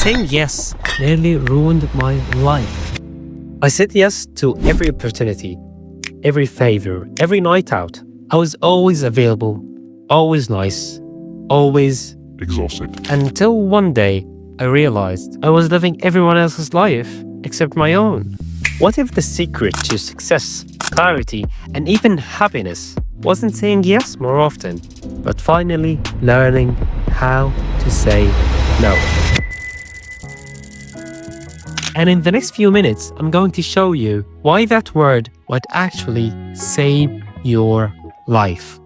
Saying yes nearly ruined my life. I said yes to every opportunity, every favor, every night out. I was always available, always nice, always exhausted. until one day I realized I was living everyone else's life except my own. What if the secret to success, clarity, and even happiness wasn't saying yes more often, but finally learning how to say no? And in the next few minutes, I'm going to show you why that word would actually save your life.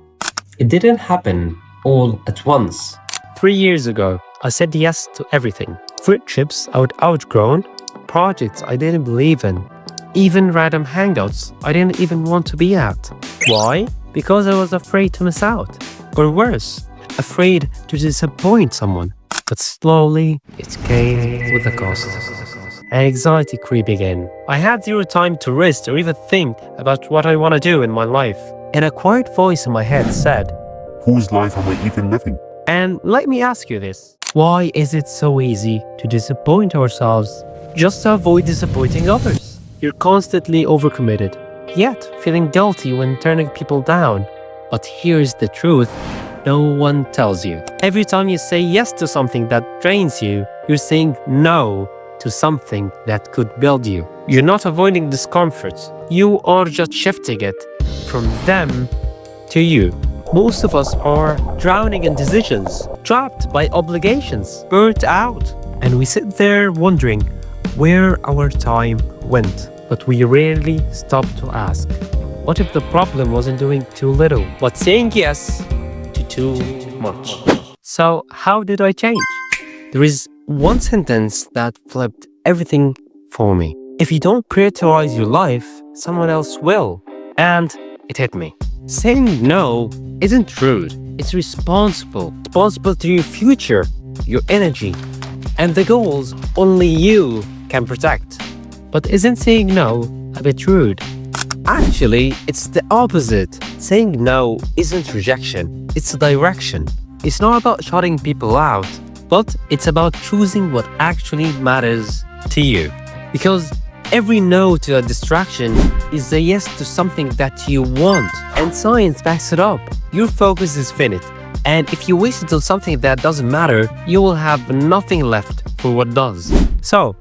It didn't happen all at once. 3 years ago, I said yes to everything. Friendships I would outgrown, projects I didn't believe in, even random hangouts I didn't even want to be at. Why? Because I was afraid to miss out. Or worse, afraid to disappoint someone. But slowly, it came with a cost. Anxiety creeping in. I had zero time to rest or even think about what I want to do in my life. And a quiet voice in my head said, Whose life am I even living? and let me ask you this. Why is it so easy to disappoint ourselves just to avoid disappointing others? You're constantly overcommitted, yet feeling guilty when turning people down. But here's the truth. No one tells you. Every time you say yes to something that drains you, you're saying no to something that could build you. You're not avoiding discomfort. You are just shifting it from them to you. Most of us are drowning in decisions, trapped by obligations, burnt out. And we sit there wondering where our time went. But we rarely stop to ask, what if the problem wasn't doing too little, but saying yes to too much? So how did I change? There is one sentence that flipped everything for me. If you don't prioritize your life, someone else will. And it hit me. Saying no isn't rude. It's responsible. Responsible to your future, your energy, and the goals only you can protect. But isn't saying no a bit rude? Actually, it's the opposite. Saying no isn't rejection. It's a direction. It's not about shutting people out, but it's about choosing what actually matters to you. Because every no to a distraction is a yes to something that you want. And science backs it up. Your focus is finite. And if you waste it on something that doesn't matter, you will have nothing left for what does. So,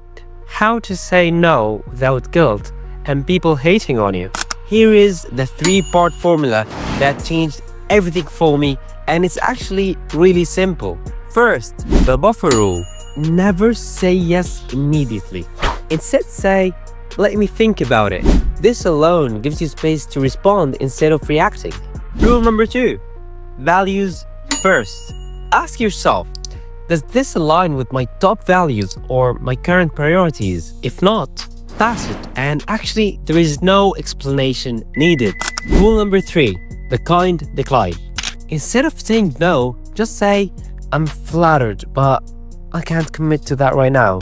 how to say no without guilt and people hating on you? Here is the 3-part formula that changed everything for me, and it's actually really simple. First, the buffer rule. Never say yes immediately. Instead say, let me think about it. This alone gives you space to respond instead of reacting. Rule number 2, values first. Ask yourself, does this align with my top values or my current priorities? If not, pass it, and actually there is no explanation needed. Rule number 3, the kind decline. Instead of saying no, just say, I'm flattered, but I can't commit to that right now.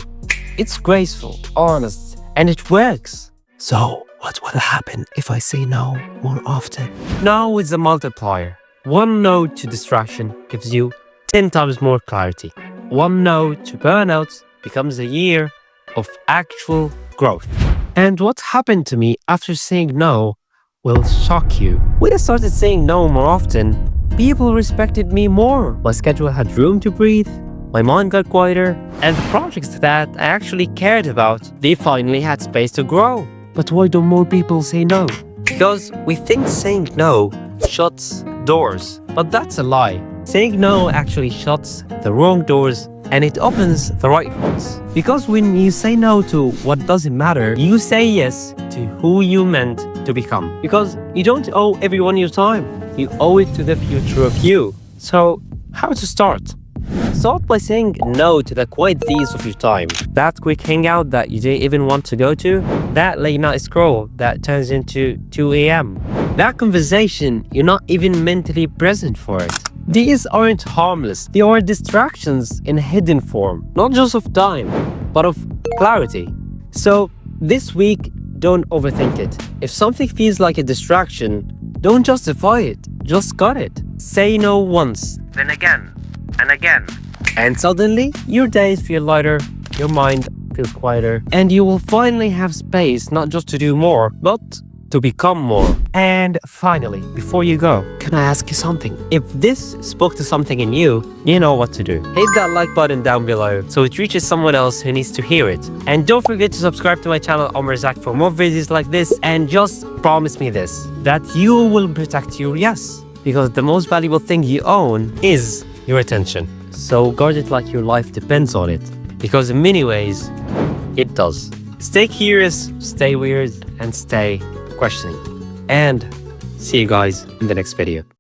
It's graceful, honest, and it works. So, what will happen if I say no more often? No is a multiplier. One no to distraction gives you 10 times more clarity. One no to burnout becomes a year of actual growth. And what happened to me after saying no will shock you. When I started saying no more often, people respected me more. My schedule had room to breathe, my mind got quieter, and the projects that I actually cared about, they finally had space to grow. But why don't more people say no? Because we think saying no shuts doors, but that's a lie. Saying no actually shuts the wrong doors and it opens the right ones. Because when you say no to what doesn't matter, you say yes to who you meant to become. Because you don't owe everyone your time. You owe it to the future of you. So, how to start? Start by saying no to the quiet thieves of your time. That quick hangout that you didn't even want to go to. That late night scroll that turns into 2 a.m. That conversation you're not even mentally present for it. These aren't harmless. They are distractions in hidden form. Not just of time, but of clarity. So, this week, don't overthink it. If something feels like a distraction, don't justify it. Just cut it. Say no once, then again, and again. And suddenly, your days feel lighter, your mind feels quieter, and you will finally have space not just to do more, but to become more. And finally, before you go, can I ask you something? If this spoke to something in you, you know what to do. Hit that like button down below so it reaches someone else who needs to hear it. And don't forget to subscribe to my channel Omar Zak for more videos like this, and just promise me this, that you will protect your yes. Because the most valuable thing you own is your attention. So guard it like your life depends on it. Because in many ways, it does. Stay curious, stay weird, and stay questioning. And see you guys in the next video.